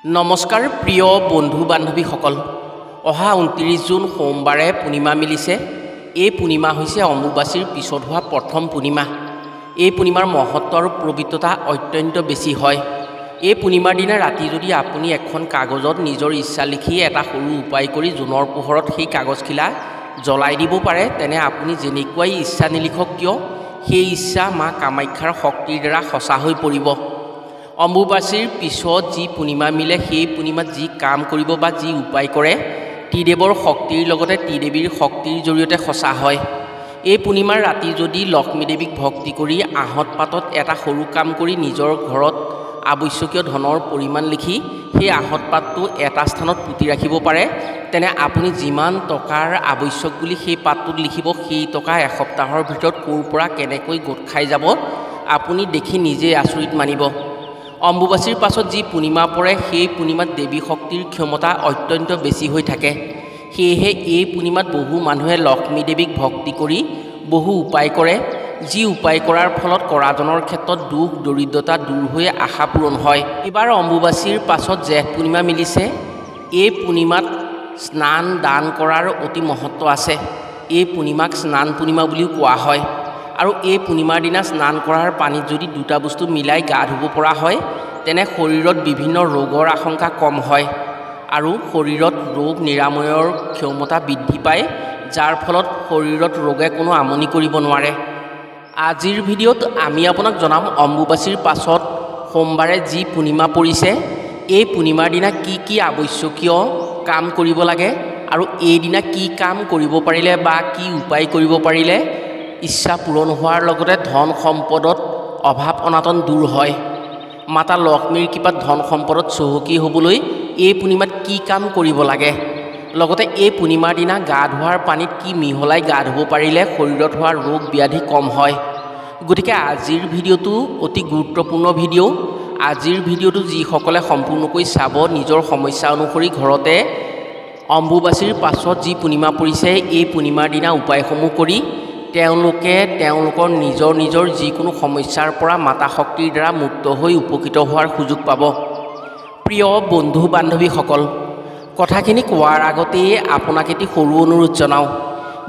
নমস্কাৰ প্ৰিয় বন্ধু বান্ধৱীসকল, অহা ২৯ জুন সোমবাৰে পূৰ্ণিমা মিলিছে। এই পূৰ্ণিমা হৈছে অম্বুবাচীৰ পিছত হোৱা প্ৰথম পূৰ্ণিমা। এই পূৰ্ণিমাৰ মহত্ব আৰু পবিত্ৰতা অত্যন্ত বেছি হয়। এই পূৰ্ণিমাৰ দিনা ৰাতি যদি আপুনি এখন কাগজত নিজৰ ইচ্ছা লিখি এটা সৰু উপায় কৰি জোনৰ পোহৰত সেই কাগজখিলা জ্বলাই দিব পাৰে, তেনে আপুনি যেনেকুৱাই ইচ্ছা নিলিখক কিয় সেই ইচ্ছা মা কামাখ্যাৰ শক্তিৰ দ্বাৰা সঁচা হৈ পৰিব। অম্বুবাচীৰ পিছত যি পূৰ্ণিমা মিলে সেই পূৰ্ণিমাত যি কাম কৰিব বা যি উপায় কৰে ত্ৰিদেৱৰ শক্তিৰ লগতে ত্ৰিদেৱীৰ শক্তিৰ জৰিয়তে সঁচা হয়। এই পূৰ্ণিমাৰ ৰাতি যদি লক্ষ্মী দেৱীক ভক্তি কৰি আহঁত পাতত এটা সৰু কাম কৰি নিজৰ ঘৰত আৱশ্যকীয় ধনৰ পৰিমাণ লিখি সেই আহঁত পাতটো এটা স্থানত পুতি ৰাখিব পাৰে, তেনে আপুনি যিমান টকাৰ আৱশ্যক বুলি সেই পাতটোত লিখিব, সেই টকা এসপ্তাহৰ ভিতৰত ক'ৰ পৰা কেনেকৈ গোট খাই যাব আপুনি দেখি নিজেই আচৰিত মানিব। অম্বুবাচীৰ পাছত যি পূৰ্ণিমা পৰে সেই পূৰ্ণিমাত দেৱী শক্তিৰ ক্ষমতা অত্যন্ত বেছি হৈ থাকে। সেয়েহে এই পূৰ্ণিমাত বহু মানুহে লক্ষ্মী দেৱীক ভক্তি কৰি বহু উপায় কৰে, যি উপায় কৰাৰ ফলত কৰাজনৰ ক্ষেত্ৰত দুখ দৰিদ্ৰতা দূৰ হৈ আশা পূৰণ হয়। এইবাৰ অম্বুবাচীৰ পাছত জেঠ পূৰ্ণিমা মিলিছে। এই পূৰ্ণিমাত স্নান দান কৰাৰ অতি মহত্ব আছে। এই পূৰ্ণিমাক স্নান পূৰ্ণিমা বুলিও কোৱা হয়। আৰু এই পূৰ্ণিমাৰ দিনা স্নান কৰাৰ পানীত যদি দুটা বস্তু মিলাই গা ধুব পৰা হয়, তেনে শৰীৰত বিভিন্ন ৰোগৰ আশংকা কম হয় আৰু শৰীৰত ৰোগ নিৰাময়ৰ ক্ষমতা বৃদ্ধি পায়, যাৰ ফলত শৰীৰত ৰোগে কোনো আমনি কৰিব নোৱাৰে। আজিৰ ভিডিঅ'ত আমি আপোনাক জনাম অম্বুবাচীৰ পাছত সোমবাৰে যি পূৰ্ণিমা পৰিছে, এই পূৰ্ণিমাৰ দিনা কি কি আৱশ্যকীয় কাম কৰিব লাগে আৰু এইদিনা কি কাম কৰিব পাৰিলে বা কি উপায় কৰিব পাৰিলে ইচ্ছা পূৰণ হোৱাৰ লগতে ধন সম্পদত অভাৱ অনাটন দূৰ হয়। মাতা লক্ষ্মীৰ কৃপাত ধন সম্পদত চহকী হ'বলৈ এই পূৰ্ণিমাত কি কাম কৰিব লাগে, লগতে এই পূৰ্ণিমাৰ দিনা গা ধোৱাৰ পানীত কি মিহলাই গা ধুব পাৰিলে শৰীৰত হোৱা ৰোগ ব্যাধি কম হয়। গতিকে আজিৰ ভিডিঅ'টো অতি গুৰুত্বপূৰ্ণ ভিডিঅ'। আজিৰ ভিডিঅ'টো যিসকলে সম্পূৰ্ণকৈ চাব, নিজৰ সমস্যা অনুসৰি ঘৰতে অম্বুবাচীৰ পাছত যি পূৰ্ণিমা পৰিছে এই পূৰ্ণিমাৰ দিনা উপায়সমূহ কৰি তেওঁলোকে তেওঁলোকৰ নিজৰ যিকোনো সমস্যাৰ পৰা মাতা শক্তিৰ দ্বাৰা মুক্ত হৈ উপকৃত হোৱাৰ সুযোগ পাব। প্ৰিয় বন্ধু বান্ধৱীসকল, কথাখিনি কোৱাৰ আগতেই আপোনাক এটি সৰু অনুৰোধ জনাওঁ।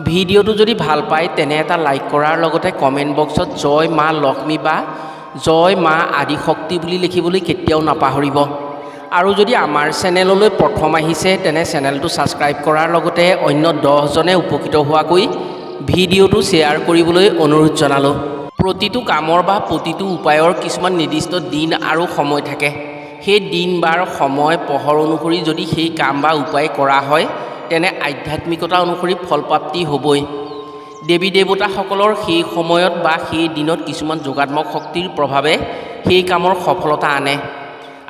ভিডিঅ'টো যদি ভাল পায় তেনে এটা লাইক কৰাৰ লগতে কমেণ্ট বক্সত জয় মা লক্ষ্মী বা জয় মা আদি শক্তি বুলি লিখিবলৈ কেতিয়াও নাপাহৰিব। আৰু যদি আমাৰ চেনেললৈ প্ৰথম আহিছে তেনে চেনেলটো ছাবস্ক্ৰাইব কৰাৰ লগতে অন্য 10জনে উপকৃত হোৱাকৈ ভিডিঅ'টো শ্বেয়াৰ কৰিবলৈ অনুৰোধ জনালোঁ। প্ৰতিটো কামৰ বা প্ৰতিটো উপায়ৰ কিছুমান নিৰ্দিষ্ট দিন আৰু সময় থাকে। সেই দিন বাৰ সময় পহৰ অনুসৰি যদি সেই কাম বা উপায় কৰা হয়, তেনে আধ্যাত্মিকতা অনুসৰি ফলপ্ৰাপ্তি হ'বই। দেৱী দেৱতাসকলৰ সেই সময়ত বা সেই দিনত কিছুমান যোগাত্মক শক্তিৰ প্ৰভাৱে সেই কামৰ সফলতা আনে।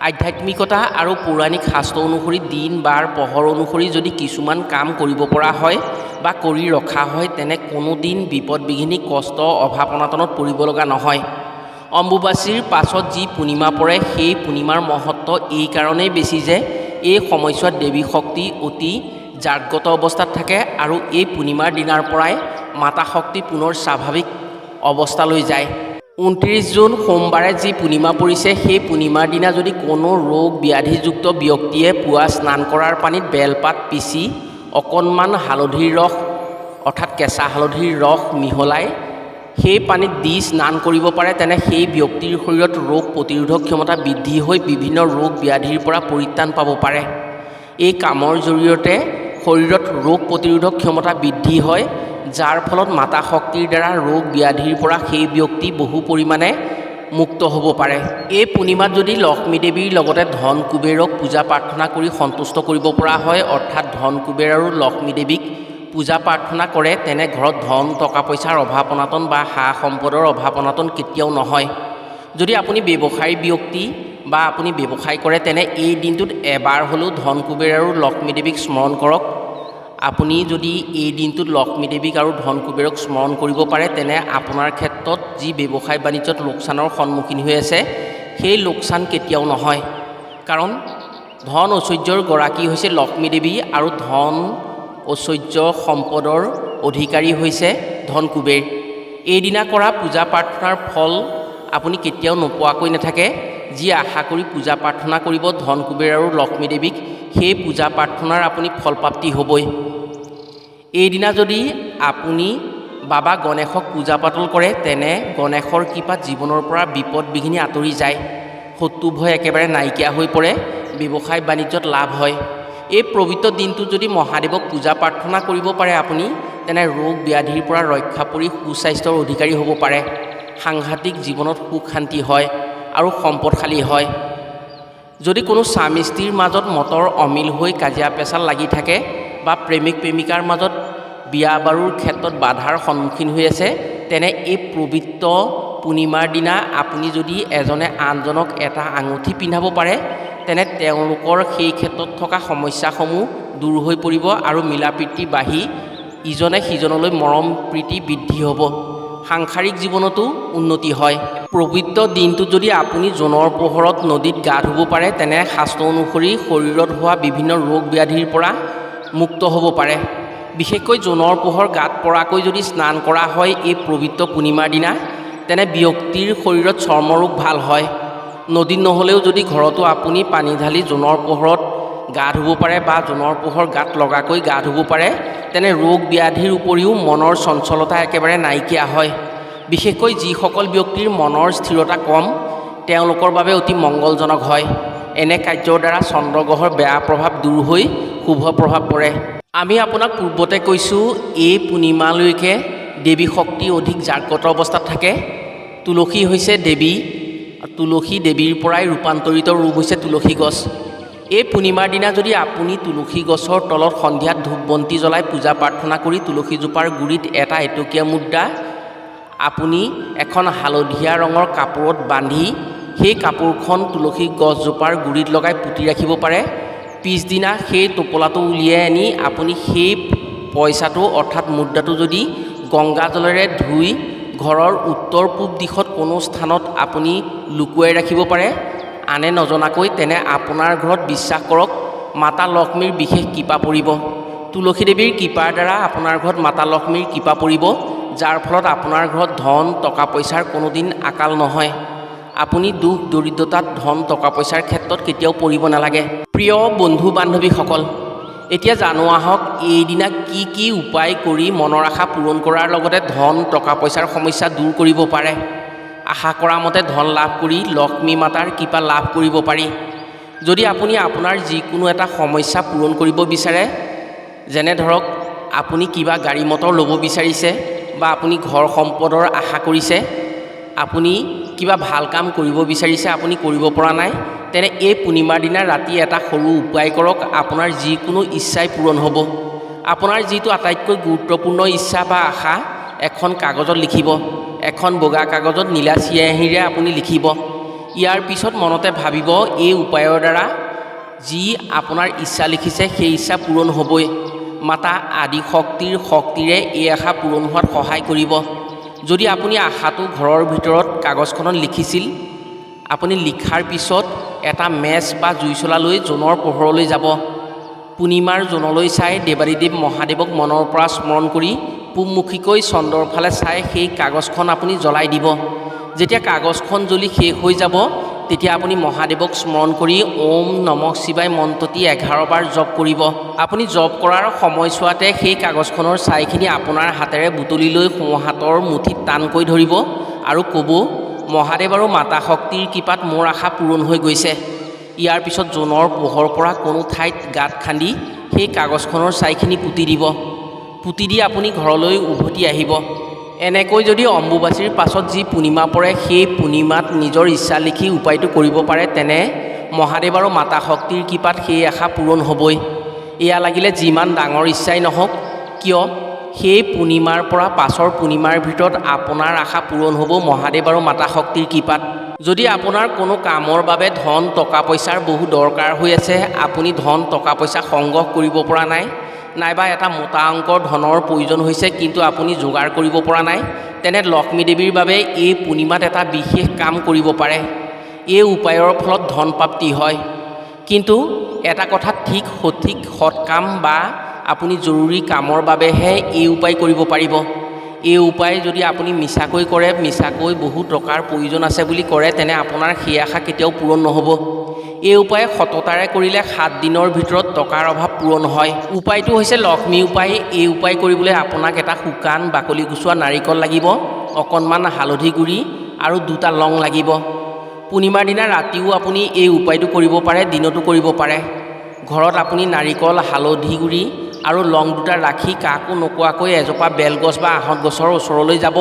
আধ্যাত্মিকতা আৰু পৌৰাণিক শাস্ত্ৰ অনুসৰি দিন বাৰ পহৰ অনুসৰি যদি কিছুমান কাম কৰিব পৰা হয় বা কৰি ৰখা হয়, তেনে কোনো দিন বিপদ বিঘিনি কষ্ট অভাৱ অনাটনত পৰিব লগা নহয়। অম্বুবাচীৰ পাছত যি পূৰ্ণিমা পৰে সেই পূৰ্ণিমাৰ মহত্ব এই কাৰণেই বেছি যে এই সময়ছোৱাত দেৱী শক্তি অতি জাগ্ৰত অৱস্থাত থাকে আৰু এই পূৰ্ণিমাৰ দিনাৰ পৰাই মাতা শক্তি পুনৰ স্বাভাৱিক অৱস্থালৈ যায়। ২৯ জুন সোমবাৰে যি পূৰ্ণিমা পৰিছে সেই পূৰ্ণিমাৰ দিনা যদি কোনো ৰোগ ব্যাধিযুক্ত ব্যক্তিয়ে পুৱা স্নান কৰাৰ পানীত বেলপাত পিচি অকণমান হালধিৰ ৰস অৰ্থাৎ কেঁচা হালধিৰ ৰস মিহলাই সেই পানীত দি স্নান কৰিব পাৰে, তেনে সেই ব্যক্তিৰ শৰীৰত ৰোগ প্ৰতিৰোধক ক্ষমতা বৃদ্ধি হৈ বিভিন্ন ৰোগ ব্যাধিৰ পৰা পৰিত্ৰাণ পাব পাৰে। এই কামৰ জৰিয়তে শৰীৰত ৰোগ প্ৰতিৰোধক ক্ষমতা বৃদ্ধি হয়, যাৰ ফলত মাতা শক্তিৰ দ্বাৰা ৰোগ ব্যাধিৰ পৰা সেই ব্যক্তি বহু পৰিমাণে মুক্ত হ'ব পাৰে। এই পূৰ্ণিমাত যদি লক্ষ্মী দেৱীৰ লগতে ধন কুবেৰক পূজা প্ৰাৰ্থনা কৰি সন্তুষ্ট কৰিব পৰা হয়, অৰ্থাৎ ধন কুবেৰ আৰু লক্ষ্মী দেৱীক পূজা প্ৰাৰ্থনা কৰে, তেনে ঘৰত ধন টকা পইচাৰ অভাৱ অনাটন বা সা সম্পদৰ অভাৱ অনাটন কেতিয়াও নহয়। যদি আপুনি ব্যৱসায়ী ব্যক্তি বা আপুনি ব্যৱসায় কৰে, তেনে এই দিনটোত এবাৰ হ'লেও ধন কুবেৰ আৰু লক্ষ্মী দেৱীক স্মৰণ কৰক। আপুনি যদি এই দিনটোত লক্ষ্মী দেৱীক আৰু ধন কুবেৰক স্মৰণ কৰিব পাৰে, তেনে আপোনাৰ ক্ষেত্ৰত যি ব্যৱসায় বাণিজ্যত লোকচানৰ সন্মুখীন হৈ আছে সেই লোকচান কেতিয়াও নহয়। কাৰণ ধন ঐশ্বৰ্যৰ গৰাকী হৈছে লক্ষ্মী দেৱী আৰু ধন ঐশ্বৰ্য সম্পদৰ অধিকাৰী হৈছে ধন কুবেৰ। এইদিনা কৰা পূজা প্ৰাৰ্থনাৰ ফল আপুনি কেতিয়াও নোপোৱাকৈ নাথাকে। যি আশা কৰি পূজা প্ৰাৰ্থনা কৰিব ধন কুবেৰ আৰু লক্ষ্মী দেৱীক, সেই পূজা প্ৰাৰ্থনাৰ আপুনি ফলপ্ৰাপ্তি হ'বই। এইদিনা যদি আপুনি বাবা গণেশক পূজা পাতল কৰে, তেনে গণেশৰ কৃপাত জীৱনৰ পৰা বিপদ বিঘিনি আঁতৰি যায়, শত্ৰু ভয় একেবাৰে নাইকিয়া হৈ পৰে, ব্যৱসায় বাণিজ্যত লাভ হয়। এই পবিত্ৰ দিনটোত যদি মহাদেৱক পূজা প্ৰাৰ্থনা কৰিব পাৰে আপুনি, তেনে ৰোগ ব্যাধিৰ পৰা ৰক্ষা পৰি সুস্বাস্থ্যৰ অধিকাৰী হ'ব পাৰে, সাংঘাতিক জীৱনত সুখ শান্তি হয় আৰু সম্পদশালী হয়। যদি কোনো স্বামী স্ত্ৰীৰ মাজত মতৰ অমিল হৈ কাজিয়া পেচাল লাগি থাকে বা প্ৰেমিক প্ৰেমিকাৰ মাজত বিয়া বাৰুৰ ক্ষেত্ৰত বাধাৰ সন্মুখীন হৈ আছে, তেনে এই পবিত্ৰ পূৰ্ণিমাৰ দিনা আপুনি যদি এজনে আনজনক এটা আঙুঠি পিন্ধাব পাৰে, তেনে তেওঁলোকৰ সেই ক্ষেত্ৰত থকা সমস্যাসমূহ দূৰ হৈ পৰিব আৰু মিলা প্ৰীতি বাঢ়ি ইজনে সিজনলৈ মৰম প্ৰীতি বৃদ্ধি হ'ব, সাংসাৰিক জীৱনতো উন্নতি হয়। পবিত্ৰ দিনটোত যদি আপুনি জোনৰ পোহৰত নদীত গা ধুব পাৰে, তেনে শাস্ত্ৰ অনুসৰি শৰীৰত হোৱা বিভিন্ন ৰোগ ব্যাধিৰ পৰা মুক্ত হ'ব পাৰে। বিশেষকৈ জোনৰ পোহৰ গাত পৰাকৈ যদি স্নান কৰা হয় এই পবিত্ৰ পূৰ্ণিমাৰ দিনা, তেনে ব্যক্তিৰ শৰীৰত চৰ্মৰোগ ভাল হয়। নদীত নহ'লেও যদি ঘৰতো আপুনি পানী ঢালি জোনৰ পোহৰত গা ধুব পাৰে বা জোনৰ পোহৰ গাত লগাকৈ গা ধুব পাৰে, তেনে ৰোগ ব্যাধিৰ উপৰিও মনৰ চঞ্চলতা একেবাৰে নাইকিয়া হয়। বিশেষকৈ যিসকল ব্যক্তিৰ মনৰ স্থিৰতা কম, তেওঁলোকৰ বাবে অতি মংগলজনক হয়। এনে কাৰ্যৰ দ্বাৰা চন্দ্ৰগ্ৰহৰ বেয়া প্ৰভাৱ দূৰ হৈ শুভ প্ৰভাৱ পৰে। আমি আপোনাক পূৰ্বতে কৈছোঁ, এই পূৰ্ণিমালৈকে দেৱী শক্তি অধিক জাগ্ৰত অৱস্থাত থাকে। তুলসী হৈছে দেৱী, তুলসী দেৱীৰ পৰাই ৰূপান্তৰিত ৰূপ হৈছে তুলসী গছ। এই পূৰ্ণিমাৰ দিনা যদি আপুনি তুলসী গছৰ তলত সন্ধিয়াত ধূপ বন্তি জ্বলাই পূজা প্ৰাৰ্থনা কৰি তুলসীজোপাৰ গুৰিত এটা এটকীয়া মুদ্ৰা আপুনি এখন হালধীয়া ৰঙৰ কাপোৰত বান্ধি সেই কাপোৰখন তুলসী গছজোপাৰ গুৰিত লগাই পুতি ৰাখিব পাৰে, পিছদিনা সেই টোপোলাটো উলিয়াই আনি আপুনি সেই পইচাটো অৰ্থাৎ মুদ্ৰাটো যদি গংগা জলেৰে ধুই ঘৰৰ উত্তৰ পূব দিশত কোনো স্থানত আপুনি লুকুৱাই ৰাখিব পাৰে, আনে নজনাকৈ, তেনে আপোনাৰ ঘৰত বিশ্বাস কৰক মাতা লক্ষ্মীৰ বিশেষ কৃপা পৰিব। তুলসী দেৱীৰ কৃপাৰ দ্বাৰা আপোনাৰ ঘৰত মাতা লক্ষ্মীৰ কৃপা পৰিব, যাৰ ফলত আপোনাৰ ঘৰত ধন টকা পইচাৰ কোনোদিন আকাল নহয়। আপুনি দুখ দৰিদ্ৰতাত ধন টকা পইচাৰ ক্ষেত্ৰত কেতিয়াও পৰিব নালাগে। প্ৰিয় বন্ধু বান্ধৱীসকল, এতিয়া জানো আহক এইদিনা কি কি উপায় কৰি মনৰ আশা পূৰণ কৰাৰ লগতে ধন টকা পইচাৰ সমস্যা দূৰ কৰিব পাৰে। আশা কৰা মতে ধন লাভ কৰি লক্ষ্মী মাতাৰ কৃপা লাভ কৰিব পাৰি। যদি আপুনি আপোনাৰ যিকোনো এটা সমস্যা পূৰণ কৰিব বিচাৰে, যেনে ধৰক আপুনি কিবা গাড়ী মটৰ ল'ব বিচাৰিছে বা আপুনি ঘৰ সম্পদৰ আশা কৰিছে, আপুনি কিবা ভাল কাম কৰিব বিচাৰিছে, আপুনি কৰিব পৰা নাই, তেনে এই পূৰ্ণিমাৰ দিনা ৰাতি এটা সৰু উপায় কৰক, আপোনাৰ যিকোনো ইচ্ছাই পূৰণ হ'ব। আপোনাৰ যিটো আটাইতকৈ গুৰুত্বপূৰ্ণ ইচ্ছা বা আশা এখন কাগজত লিখিব, এখন বগা কাগজত নীলা চিয়াহীৰে আপুনি লিখিব। ইয়াৰ পিছত মনতে ভাবিব এই উপায়ৰ দ্বাৰা যি আপোনাৰ ইচ্ছা লিখিছে সেই ইচ্ছা পূৰণ হ'বই। মাতা আদি শক্তিৰ শক্তিৰে এই আশা পূৰণ হোৱাত সহায় কৰিব। যদি আপুনি আশাটো ঘৰৰ ভিতৰত কাগজখনত লিখিছিল, আপুনি লিখাৰ পিছত এটা মেচ বা জুই চলা লৈ জোনৰ পোহৰলৈ যাব। পূৰ্ণিমাৰ জোনলৈ চাই দেৱাদিদেৱ মহাদেৱক মনৰ পৰা স্মৰণ কৰি পূবমুখীকৈ চন্দ্ৰৰ ফালে চাই সেই কাগজখন আপুনি জ্বলাই দিব। যেতিয়া কাগজখন জ্বলি শেষ হৈ যাব, তেতিয়া আপুনি মহাদেৱক স্মৰণ কৰি ওম নমঃ শিৱায় মন্ত্ৰটি 11 বাৰ জপ কৰিব। আপুনি জপ কৰাৰ সময়ছোৱাতে সেই কাগজখনৰ ছাইখিনি আপোনাৰ হাতেৰে বুটলি লৈ সোঁহাতৰ মুঠিত টানকৈ ধৰিব আৰু ক'ব, মহাদেৱ আৰু মাতা শক্তিৰ কৃপাত মোৰ আশা পূৰণ হৈ গৈছে। ইয়াৰ পিছত জোনৰ পোহৰ পৰা কোনো ঠাইত গাঁত খান্দি সেই কাগজখনৰ ছাইখিনি পুতি দিব। পুতি দি আপুনি ঘৰলৈ উভতি আহিব। এনেকৈ যদি অম্বুবাচীৰ পাছত যি পূৰ্ণিমা পৰে, সেই পূৰ্ণিমাত নিজৰ ইচ্ছা লিখি উপায়টো কৰিব পাৰে, তেনে মহাদেৱ আৰু মাতা শক্তিৰ কৃপাত সেই আশা পূৰণ হ'বই। এয়া লাগিলে যিমান ডাঙৰ ইচ্ছাই নহওক কিয়, সেই পূৰ্ণিমাৰ পৰা পাছৰ পূৰ্ণিমাৰ ভিতৰত আপোনাৰ আশা পূৰণ হ'ব মহাদেৱ আৰু মাতা শক্তিৰ কৃপাত। যদি আপোনাৰ কোনো কামৰ বাবে ধন টকা পইচাৰ বহু দৰকাৰ হৈ আছে, আপুনি ধন টকা পইচা সংগ্ৰহ কৰিব পৰা নাই, নাইবা এটা মোটা অংকৰ ধনৰ প্ৰয়োজন হৈছে কিন্তু আপুনি যোগাৰ কৰিব পৰা নাই, তেনে লক্ষ্মী দেৱীৰ বাবে এই পূৰ্ণিমাত এটা বিশেষ কাম কৰিব পাৰে। এই উপায়ৰ ফলত ধন প্ৰাপ্তি হয়। কিন্তু এটা কথা ঠিক, সঠিক সৎ কাম বা আপুনি জৰুৰী কামৰ বাবেহে এই উপায় কৰিব পাৰিব। এই উপায় যদি আপুনি মিছাকৈ কৰে, মিছাকৈ বহু টকাৰ প্ৰয়োজন আছে বুলি কৰে, তেনে আপোনাৰ সেই আশা কেতিয়াও পূৰণ নহ'ব। এই উপায় সততাৰে কৰিলে 7 দিনৰ ভিতৰত টকাৰ অভাৱ পূৰণ হয়। উপায়টো হৈছে লক্ষ্মী উপায়। এই উপায় কৰিবলৈ আপোনাক এটা শুকান বাকলি গুচোৱা নাৰিকল লাগিব, অকণমান হালধি গুড়ি আৰু 2টা লং লাগিব। পূৰ্ণিমাৰ দিনা ৰাতিও আপুনি এই উপায়টো কৰিব পাৰে, দিনতো কৰিব পাৰে। ঘৰত আপুনি নাৰিকল, হালধি গুড়ি আৰু লং 2টা ৰাখি কাকো নোকোৱাকৈ এজোপা বেলগছ বা আহঁত গছৰ ওচৰলৈ যাব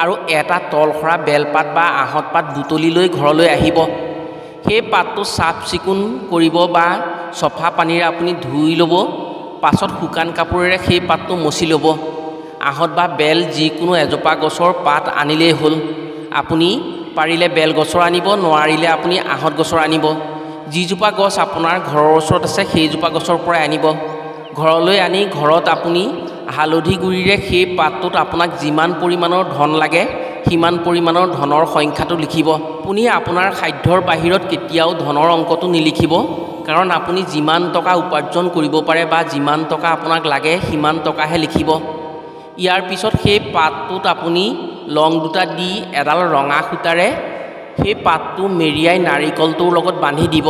আৰু এটা তলসৰা বেলপাত বা আহঁত পাত বুটলি লৈ ঘৰলৈ আহিব। সেই পাতটো চাফ চিকুণ কৰিব বা চফা পানীৰে আপুনি ধুই ল'ব। পাছত শুকান কাপোৰেৰে সেই পাতটো মচি ল'ব। আহঁত বা বেল যিকোনো এজোপা গছৰ পাত আনিলেই হ'ল। আপুনি পাৰিলে বেলগছৰ আনিব, নোৱাৰিলে আপুনি আহঁত গছৰ আনিব। যিজোপা গছ আপোনাৰ ঘৰৰ ওচৰত আছে সেইজোপা গছৰ পৰাই আনিব। ঘৰলৈ আনি ঘৰত আপুনি হালধি গুড়িৰে সেই পাতটোত আপোনাক যিমান পৰিমাণৰ ধন লাগে সিমান পৰিমাণৰ ধনৰ সংখ্যাটো লিখিব। আপুনি আপোনাৰ সাধ্যৰ বাহিৰত কেতিয়াও ধনৰ অংকটো নিলিখিব, কাৰণ আপুনি যিমান টকা উপাৰ্জন কৰিব পাৰে বা যিমান টকা আপোনাক লাগে সিমান টকাহে লিখিব। ইয়াৰ পিছত সেই পাতটোত আপুনি লং 2টা দি এডাল ৰঙা সূতাৰে সেই পাতটো মেৰিয়াই নাৰিকলটোৰ লগত বান্ধি দিব।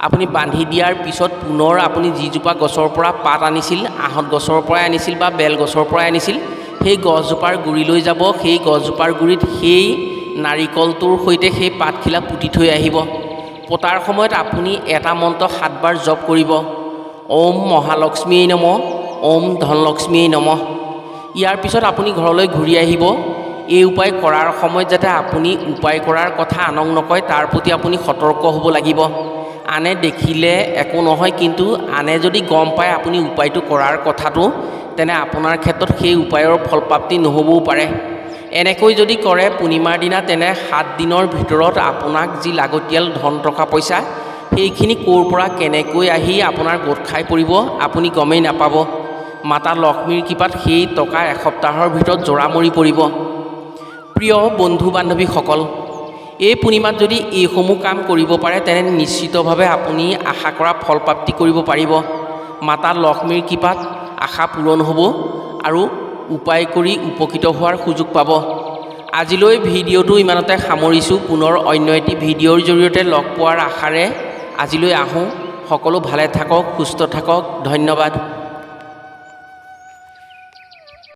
আপুনি বান্ধি দিয়াৰ পিছত পুনৰ আপুনি যিজোপা গছৰ পৰা পাত আনিছিল, আহঁত গছৰ পৰাই আনিছিল বা বেল গছৰ পৰাই আনিছিল, সেই গছজোপাৰ গুৰিলৈ যাব। সেই গছজোপাৰ গুৰিত সেই নাৰিকলটোৰ সৈতে সেই পাতখিলা পুতি থৈ আহিব। পতাৰ সময়ত আপুনি এটা মন্ত্ৰ 7 বাৰ জপ কৰিব, ওম মহালক্ষ্মীয়ে নমঃ, ওম ধনলক্ষ্মীয়ে নমঃ। ইয়াৰ পিছত আপুনি ঘৰলৈ ঘূৰি আহিব। এই উপায় কৰাৰ সময়ত যাতে আপুনি উপায় কৰাৰ কথা আনক নকয়, তাৰ প্ৰতি আপুনি সতৰ্ক হ'ব লাগিব। আনে দেখিলে একো নহয়, কিন্তু আনে যদি গম পায় আপুনি উপায়টো কৰাৰ কথাটো, তেনে আপোনাৰ ক্ষেত্ৰত সেই উপায়ৰ ফলপ্ৰাপ্তি নহ'বও পাৰে। এনেকৈ যদি কৰে পূৰ্ণিমাৰ দিনা, তেনে 7 দিনৰ ভিতৰত আপোনাক যি লাগতিয়াল ধন টকা পইচা সেইখিনি ক'ৰ পৰা কেনেকৈ আহি আপোনাৰ গোট খাই পৰিব আপুনি গমেই নাপাব। মাতা লক্ষ্মীৰ কৃপাত সেই টকা এসপ্তাহৰ ভিতৰত জৰা মৰি পৰিব। প্ৰিয় বন্ধু বান্ধৱীসকল, এই পূৰ্ণিমাত যদি এইসমূহ কাম কৰিব পাৰে, তেনে নিশ্চিতভাৱে আপুনি আশা কৰা ফলপ্ৰাপ্তি কৰিব পাৰিব। মাতা লক্ষ্মীৰ কৃপাত আশা পূৰণ হ'ব আৰু উপায় কৰি উপকৃত হোৱাৰ সুযোগ পাব। আজিলৈ ভিডিঅ'টো ইমানতে সামৰিছোঁ। পুনৰ অন্য এটি ভিডিঅ'ৰ জৰিয়তে লগ পোৱাৰ আশাৰে আজিলৈ আহোঁ। সকলো ভালে থাকক, সুস্থ থাকক। ধন্যবাদ।